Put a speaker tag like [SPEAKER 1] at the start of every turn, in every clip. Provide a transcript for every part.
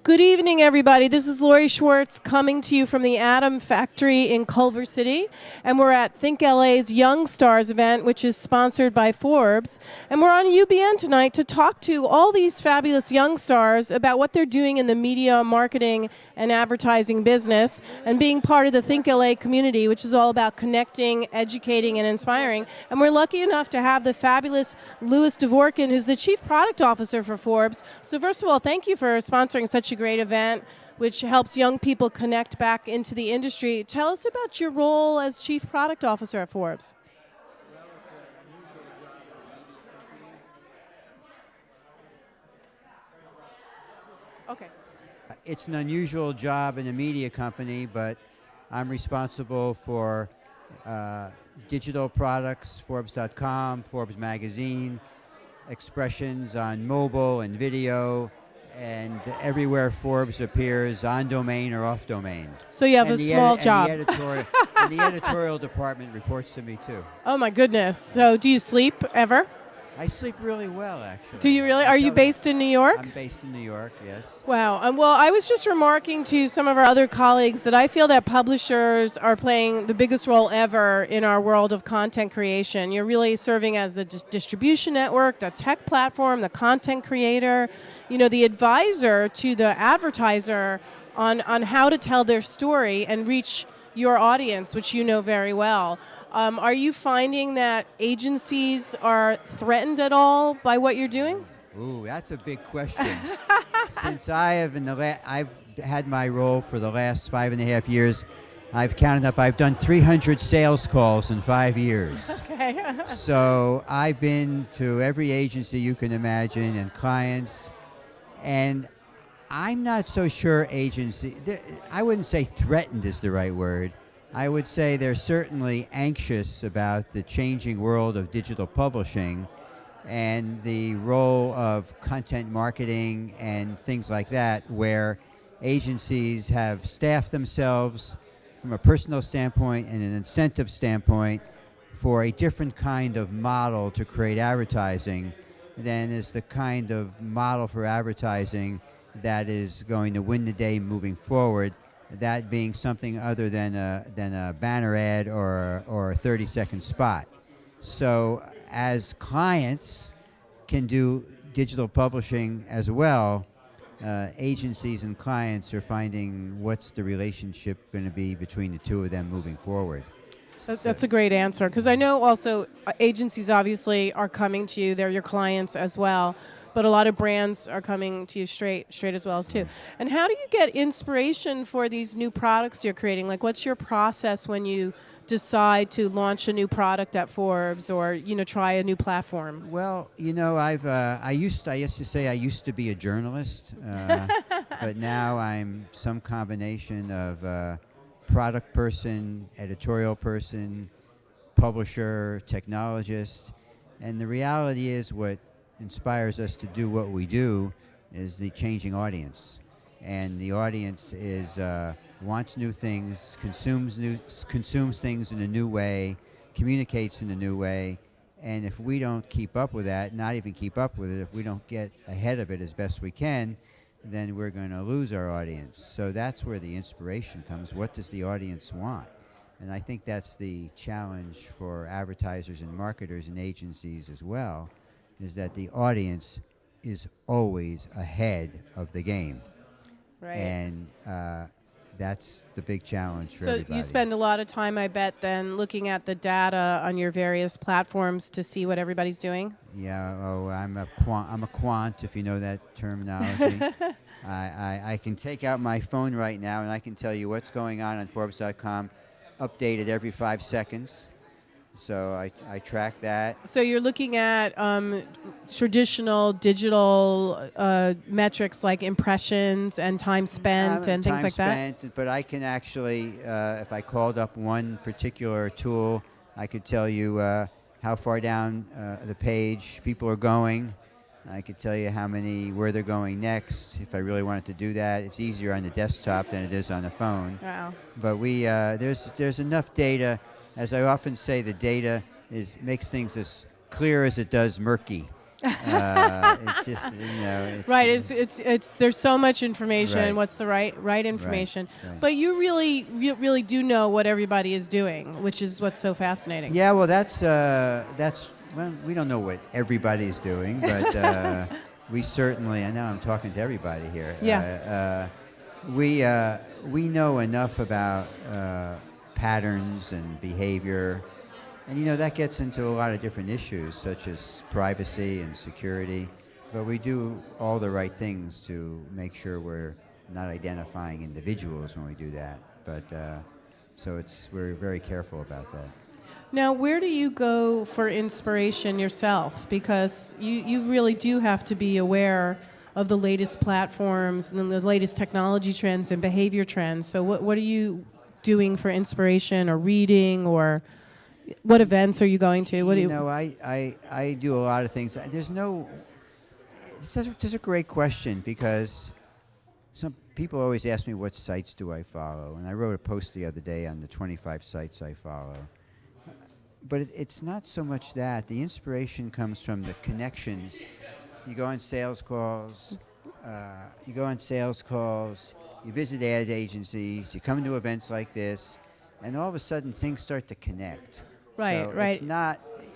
[SPEAKER 1] Good evening, everybody. This is Lori Schwartz coming to you from the Atom Factory in Culver City. And we're at ThinkLA's YoungStars event, which is sponsored by Forbes. And we're on UBN tonight to talk to all these fabulous young stars about what they're doing in the media, marketing, and advertising business, and being part of the ThinkLA community, which is all about connecting, educating, and inspiring. And we're lucky enough to have the fabulous DVorkin, who's the Chief Product Officer for Forbes. So first of all, thank you for sponsoring such a great event, which helps young people connect back into the industry. Tell us about your role as Chief Product Officer at Forbes. Okay.
[SPEAKER 2] It's an unusual job in a media company, but I'm responsible for digital products, Forbes.com, Forbes Magazine, expressions on mobile and video, and everywhere Forbes appears, on domain or off domain.
[SPEAKER 1] So you have a small job.
[SPEAKER 2] And the editorial department reports to me too.
[SPEAKER 1] Oh my goodness. So do you sleep ever?
[SPEAKER 2] I sleep really well, actually.
[SPEAKER 1] Do you really? Are you based in New York?
[SPEAKER 2] I'm based in New York, yes.
[SPEAKER 1] Wow. Well, I was just remarking to some of our other colleagues that I feel that publishers are playing the biggest role ever in our world of content creation. You're really serving as the distribution network, the tech platform, the content creator, the advisor to the advertiser on how to tell their story and reach your audience, which you know very well. Are you finding that agencies are threatened at all by what you're doing?
[SPEAKER 2] Ooh, that's a big question. Since I've had my role for the last 5.5 years, I've counted up, I've done 300 sales calls in 5 years.
[SPEAKER 1] Okay.
[SPEAKER 2] So I've been to every agency you can imagine and clients, and I'm not so sure I wouldn't say threatened is the right word. I would say they're certainly anxious about the changing world of digital publishing and the role of content marketing and things like that, where agencies have staffed themselves from a personal standpoint and an incentive standpoint for a different kind of model to create advertising than is the kind of model for advertising that is going to win the day moving forward, that being something other than a banner ad or a 30-second spot. So as clients can do digital publishing as well, agencies and clients are finding what's the relationship going to be between the two of them moving forward.
[SPEAKER 1] That's a great answer, because I know also agencies obviously are coming to you. They're your clients as well. But a lot of brands are coming to you straight as well as too. And how do you get inspiration for these new products you're creating? Like, what's your process when you decide to launch a new product at Forbes or try a new platform?
[SPEAKER 2] Well, I used to say I used to be a journalist, but now I'm some combination of product person, editorial person, publisher, technologist, and the reality is what inspires us to do what we do is the changing audience, and the audience is wants new things, consumes things in a new way, communicates in a new way, and if we don't keep up with that, not even keep up with it, if we don't get ahead of it as best we can, then we're going to lose our audience. So that's where the inspiration comes. What does the audience want? And I think that's the challenge for advertisers and marketers and agencies as well, is that the audience is always ahead of the game.
[SPEAKER 1] Right.
[SPEAKER 2] And that's the big challenge for everybody.
[SPEAKER 1] So you spend a lot of time, I bet, then looking at the data on your various platforms to see what everybody's doing?
[SPEAKER 2] Yeah, I'm a quant, if you know that terminology. I can take out my phone right now and I can tell you what's going on Forbes.com, updated every 5 seconds. So I track that.
[SPEAKER 1] So you're looking at traditional digital metrics like impressions and time spent and things like that?
[SPEAKER 2] Time spent, but I can actually, if I called up one particular tool, I could tell you how far down the page people are going. I could tell you where they're going next. If I really wanted to do that, it's easier on the desktop than it is on the phone.
[SPEAKER 1] Wow.
[SPEAKER 2] But there's enough data. As I often say, the data makes things as clear as it does murky. It's just, it's
[SPEAKER 1] Right. It's there's so much information.
[SPEAKER 2] Right.
[SPEAKER 1] What's the right information?
[SPEAKER 2] right.
[SPEAKER 1] But you really do know what everybody is doing, which is what's so fascinating.
[SPEAKER 2] Yeah, well, that's well, we don't know what everybody's doing, but we certainly. I know I'm talking to everybody here.
[SPEAKER 1] Yeah.
[SPEAKER 2] We know enough about patterns and behavior, and that gets into a lot of different issues such as privacy and security. But we do all the right things to make sure we're not identifying individuals when we do that. But so we're very careful about that.
[SPEAKER 1] Now, where do you go for inspiration yourself? Because you really do have to be aware of the latest platforms and the latest technology trends and behavior trends. So what are you doing for inspiration or reading, or what events are you going to? What do you
[SPEAKER 2] I do a lot of things. This is a great question because some people always ask me what sites do I follow, and I wrote a post the other day on the 25 sites I follow. But it's not so much that. The inspiration comes from the connections. You go on sales calls, you visit ad agencies, you come to events like this, and all of a sudden things start to connect.
[SPEAKER 1] Right,
[SPEAKER 2] So
[SPEAKER 1] right.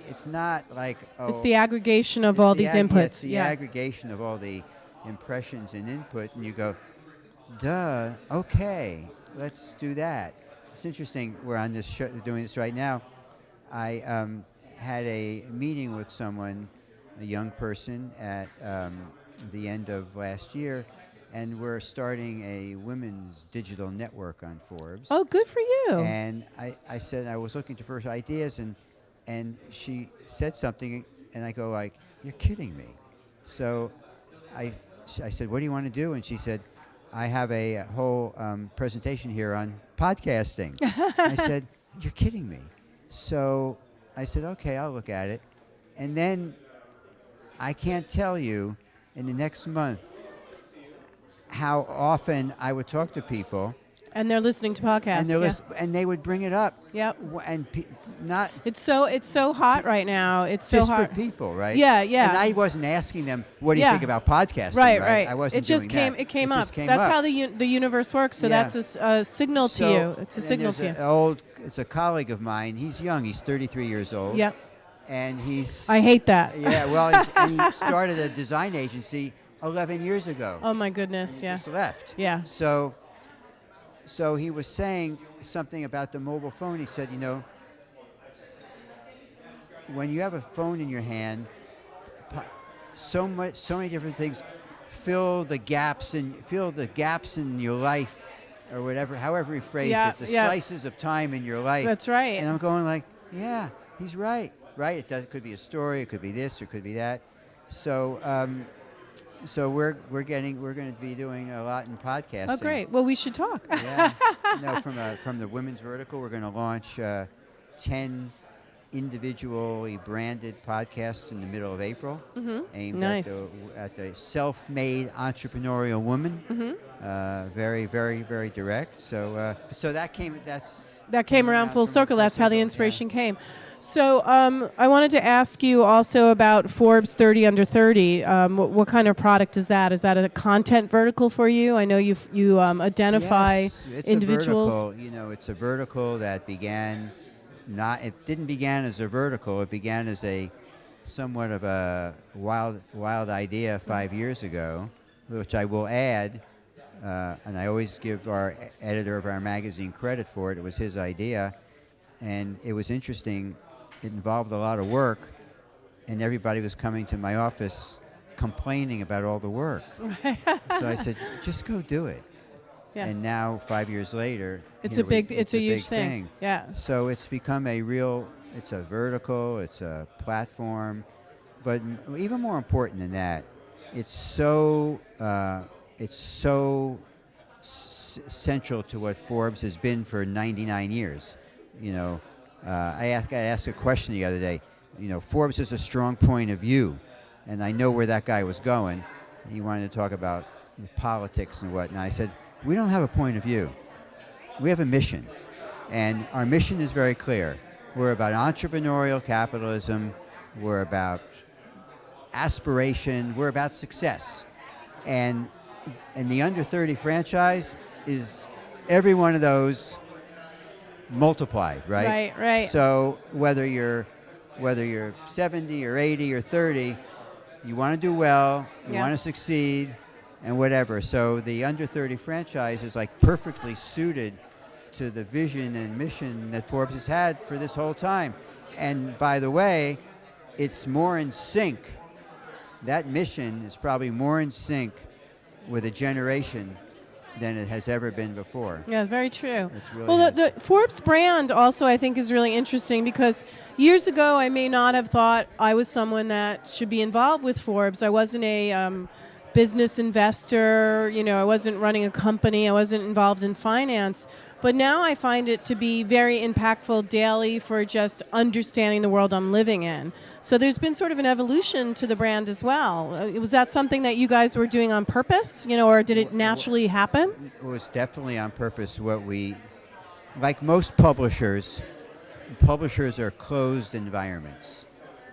[SPEAKER 2] It's not like,
[SPEAKER 1] it's the aggregation of all these inputs.
[SPEAKER 2] It's the aggregation of all the impressions and input, and you go, duh, okay, let's do that. It's interesting, we're on this show, doing this right now. I had a meeting with someone, a young person, at the end of last year, and we're starting a women's digital network on Forbes.
[SPEAKER 1] Oh, good for you.
[SPEAKER 2] And I said I was looking to first ideas, and she said something, and I go like, "You're kidding me." So I said, "What do you want to do?" And she said, "I have a whole presentation here on podcasting." I said, "You're kidding me." So I said, "Okay, I'll look at it." And then I can't tell you in the next month how often I would talk to people.
[SPEAKER 1] And they're listening to podcasts.
[SPEAKER 2] And they would bring it up.
[SPEAKER 1] Yep.
[SPEAKER 2] And not
[SPEAKER 1] It's so hot right now. It's so
[SPEAKER 2] disparate
[SPEAKER 1] hot.
[SPEAKER 2] people, right?
[SPEAKER 1] Yeah, yeah.
[SPEAKER 2] And I wasn't asking them, "What do you think about podcasting?"
[SPEAKER 1] Right, right.
[SPEAKER 2] I wasn't
[SPEAKER 1] It just
[SPEAKER 2] doing
[SPEAKER 1] came.
[SPEAKER 2] that.
[SPEAKER 1] It came
[SPEAKER 2] It
[SPEAKER 1] up.
[SPEAKER 2] just came
[SPEAKER 1] That's
[SPEAKER 2] up.
[SPEAKER 1] how the universe works. So
[SPEAKER 2] Yeah.
[SPEAKER 1] that's a signal to you. It's a signal to you.
[SPEAKER 2] It's a colleague of mine. He's young. He's 33 years old.
[SPEAKER 1] Yep.
[SPEAKER 2] And he's.
[SPEAKER 1] I hate that.
[SPEAKER 2] Yeah. Well, and he started a design agency 11 years ago.
[SPEAKER 1] Oh my goodness.
[SPEAKER 2] He
[SPEAKER 1] Yeah.
[SPEAKER 2] just left.
[SPEAKER 1] Yeah.
[SPEAKER 2] So he was saying something about the mobile phone. He said, when you have a phone in your hand, so many different things fill the gaps in your life, or whatever, however he phrased it, the slices of time in your life.
[SPEAKER 1] That's right.
[SPEAKER 2] And I'm going like, yeah, he's right. Right? It could be a story. It could be this. It could be that. So we're going to be doing a lot in podcasting.
[SPEAKER 1] Oh, great. Well, we should talk.
[SPEAKER 2] Yeah. No, from the women's vertical, we're going to launch 10 individually branded podcasts in the middle of April, aimed at the self-made entrepreneurial woman. Very, very, very direct. So that came
[SPEAKER 1] around full circle. That's how the inspiration came. So I wanted to ask you also about Forbes 30 Under 30. What kind of product is that? Is that a content vertical for you? I know you identify individuals.
[SPEAKER 2] It's a vertical. It's a vertical that began. It didn't begin as a vertical. It began as a somewhat of a wild idea 5 years ago, which I will add. And I always give our editor of our magazine credit for it. It was his idea, and it was interesting. It involved a lot of work, and everybody was coming to my office complaining about all the work. So I said, just go do it. Yeah. And now, 5 years later,
[SPEAKER 1] it's a huge thing. Yeah.
[SPEAKER 2] So it's become it's a vertical, it's a platform, but even more important than that, it's so central to what Forbes has been for 99 years. I asked a question the other day. Forbes has a strong point of view, and I know where that guy was going. He wanted to talk about politics and whatnot. I said, we don't have a point of view. We have a mission, and our mission is very clear. We're about entrepreneurial capitalism. We're about aspiration. We're about success. And the under 30 franchise is every one of those multiplied, right?
[SPEAKER 1] Right, right.
[SPEAKER 2] So whether you're 70 or 80 or 30, you want to do well, you
[SPEAKER 1] Yeah.
[SPEAKER 2] want to succeed, and whatever. So the under 30 franchise is like perfectly suited to the vision and mission that Forbes has had for this whole time. And by the way, it's more in sync. That mission is probably more in sync with a generation than it has ever been before.
[SPEAKER 1] Yeah, very true.
[SPEAKER 2] It's really
[SPEAKER 1] Well,
[SPEAKER 2] nice.
[SPEAKER 1] the Forbes brand also, I think, is really interesting because years ago I may not have thought I was someone that should be involved with Forbes. I wasn't a business investor, I wasn't running a company, I wasn't involved in finance. But now I find it to be very impactful daily for just understanding the world I'm living in. So there's been sort of an evolution to the brand as well. Was that something that you guys were doing on purpose, or did it naturally happen?
[SPEAKER 2] It was definitely on purpose. Like most publishers are closed environments.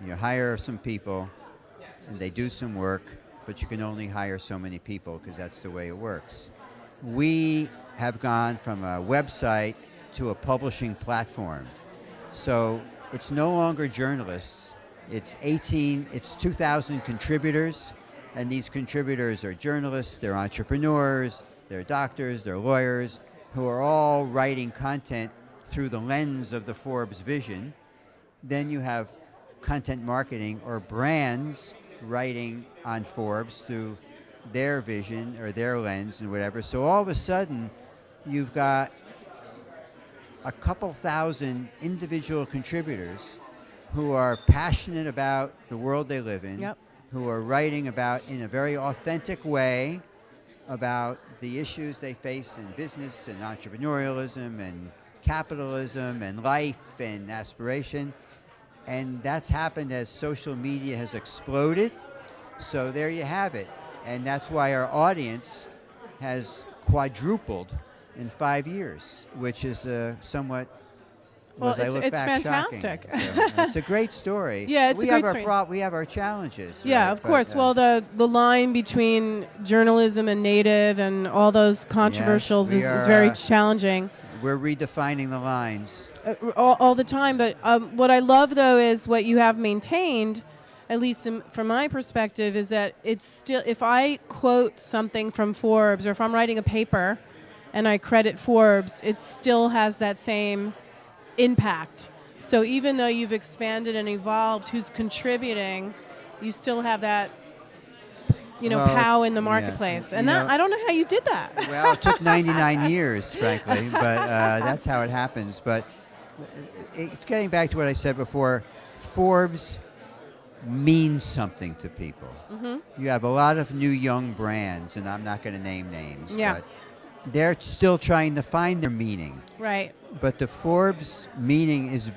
[SPEAKER 2] You hire some people and they do some work, but you can only hire so many people because that's the way it works. We have gone from a website to a publishing platform. So it's no longer journalists. It's 2,000 contributors, and these contributors are journalists, they're entrepreneurs, they're doctors, they're lawyers, who are all writing content through the lens of the Forbes vision. Then you have content marketing or brands writing on Forbes through their vision or their lens and whatever. So all of a sudden, you've got a couple thousand individual contributors who are passionate about the world they live in,
[SPEAKER 1] Yep.
[SPEAKER 2] who are writing about, in a very authentic way, about the issues they face in business and entrepreneurialism and capitalism and life and aspiration. And that's happened as social media has exploded. So there you have it. And that's why our audience has quadrupled in 5 years, which is somewhat,
[SPEAKER 1] Well,
[SPEAKER 2] as I look
[SPEAKER 1] it's
[SPEAKER 2] back,
[SPEAKER 1] fantastic.
[SPEAKER 2] shocking. So, it's a great story.
[SPEAKER 1] Yeah, it's a great story.
[SPEAKER 2] We have our challenges.
[SPEAKER 1] Yeah,
[SPEAKER 2] right?
[SPEAKER 1] of course.
[SPEAKER 2] But,
[SPEAKER 1] Well, the line between journalism and native and all those controversials
[SPEAKER 2] we
[SPEAKER 1] is
[SPEAKER 2] are,
[SPEAKER 1] very challenging
[SPEAKER 2] we're redefining the lines.
[SPEAKER 1] all the time. But what I love, though, is what you have maintained, at least from my perspective, is that it's still, if I quote something from Forbes or if I'm writing a paper and I credit Forbes, it still has that same impact. So even though you've expanded and evolved, who's contributing, you still have that,
[SPEAKER 2] Well,
[SPEAKER 1] pow in the
[SPEAKER 2] yeah.
[SPEAKER 1] marketplace. And
[SPEAKER 2] You
[SPEAKER 1] that,
[SPEAKER 2] know-
[SPEAKER 1] I don't know how you did that.
[SPEAKER 2] Well, it took 99 years, frankly, but that's how it happens. But it's getting back to what I said before. Forbes means something to people.
[SPEAKER 1] Mm-hmm.
[SPEAKER 2] You have a lot of new young brands, and I'm not going to name names,
[SPEAKER 1] Yeah.
[SPEAKER 2] but they're still trying to find their meaning.
[SPEAKER 1] Right.
[SPEAKER 2] But the Forbes meaning is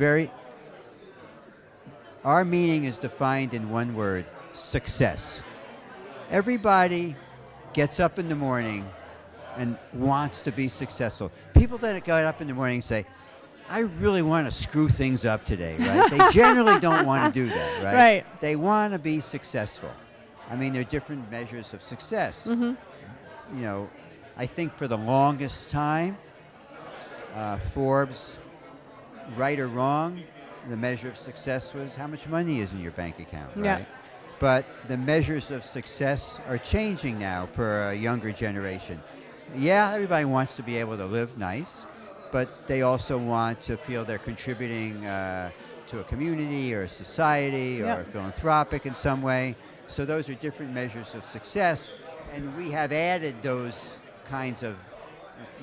[SPEAKER 2] our meaning is defined in one word: success. Everybody gets up in the morning and wants to be successful. People that get up in the morning and say, I really want to screw things up today, right? They generally don't want to do that, right?
[SPEAKER 1] Right.
[SPEAKER 2] They want to be successful. I mean, there are different measures of success.
[SPEAKER 1] Mm-hmm.
[SPEAKER 2] I think for the longest time, Forbes, right or wrong, the measure of success was how much money is in your bank account, right?
[SPEAKER 1] Yeah.
[SPEAKER 2] But the measures of success are changing now for a younger generation. Yeah, everybody wants to be able to live nice, but they also want to feel they're contributing to a community or a society or
[SPEAKER 1] Yep.
[SPEAKER 2] philanthropic in some way. So those are different measures of success, and we have added those kinds of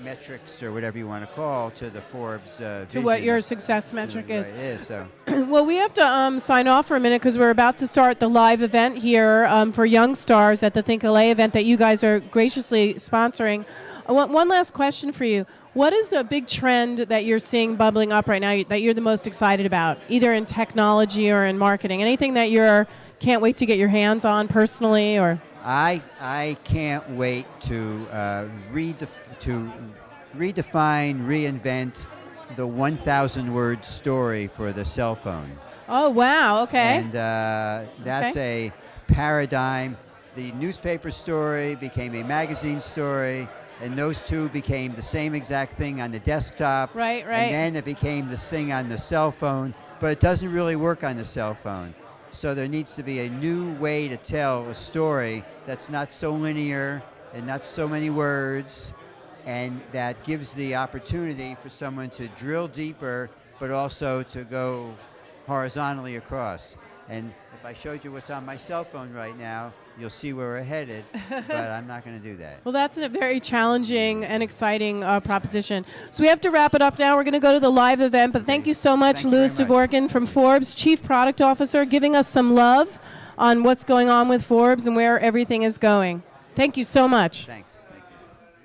[SPEAKER 2] metrics or whatever you want to call to the Forbes
[SPEAKER 1] To what your success metric is.
[SPEAKER 2] Right, it is. So.
[SPEAKER 1] Well, we have to sign off for a minute because we're about to start the live event here for YoungStars at the ThinkLA event that you guys are graciously sponsoring. I want one last question for you. What is the big trend that you're seeing bubbling up right now that you're the most excited about, either in technology or in marketing? Anything that you can't wait to get your hands on personally, or?
[SPEAKER 2] I can't wait to redefine, reinvent the 1,000-word story for the cell phone.
[SPEAKER 1] Oh, wow. Okay.
[SPEAKER 2] And that's a paradigm. The newspaper story became a magazine story, and those two became the same exact thing on the desktop.
[SPEAKER 1] Right.
[SPEAKER 2] And then it became this thing on the cell phone, but it doesn't really work on the cell phone. So there needs to be a new way to tell a story that's not so linear and not so many words, and that gives the opportunity for someone to drill deeper, but also to go horizontally across. And if I showed you what's on my cell phone right now, you'll see where we're headed, but I'm not going to do that.
[SPEAKER 1] Well, that's a very challenging and exciting proposition. So we have to wrap it up now. We're going to go to the live event, but thank you so much,
[SPEAKER 2] Thank you
[SPEAKER 1] Louis
[SPEAKER 2] very much.
[SPEAKER 1] DVorkin from Forbes, Chief Product Officer, giving us some love on what's going on with Forbes and where everything is going. Thank you so much.
[SPEAKER 2] Thanks.